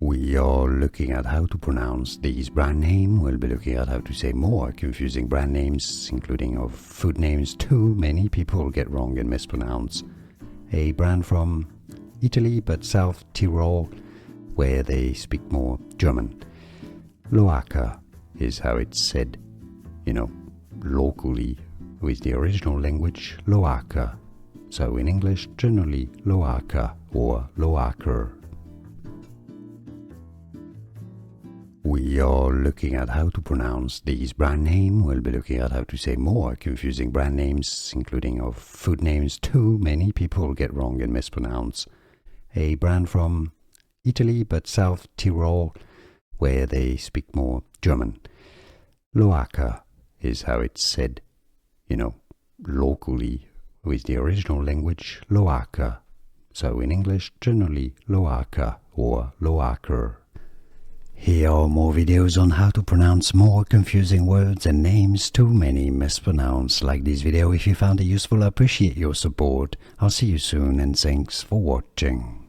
We are looking at how to pronounce these brand names. We'll be looking at how to say more confusing brand names, including of food names too many people get wrong and mispronounce. A brand from Italy, but South Tyrol, where they speak more German. Loacker is how it's said, locally with the original language, Loacker. So in English, generally Loacker or Loacker. We are looking at how to pronounce these brand names. We'll be looking at how to say more confusing brand names, including of food names too many people get wrong and mispronounce. A brand from Italy, but South Tyrol, where they speak more German. Loacker is how it's said, locally with the original language, Loacker. So in English, generally Loacker or Loacker. Here are more videos on how to pronounce more confusing words and names too many mispronounced. Like this video if you found it useful. I appreciate your support. I'll see you soon and thanks for watching.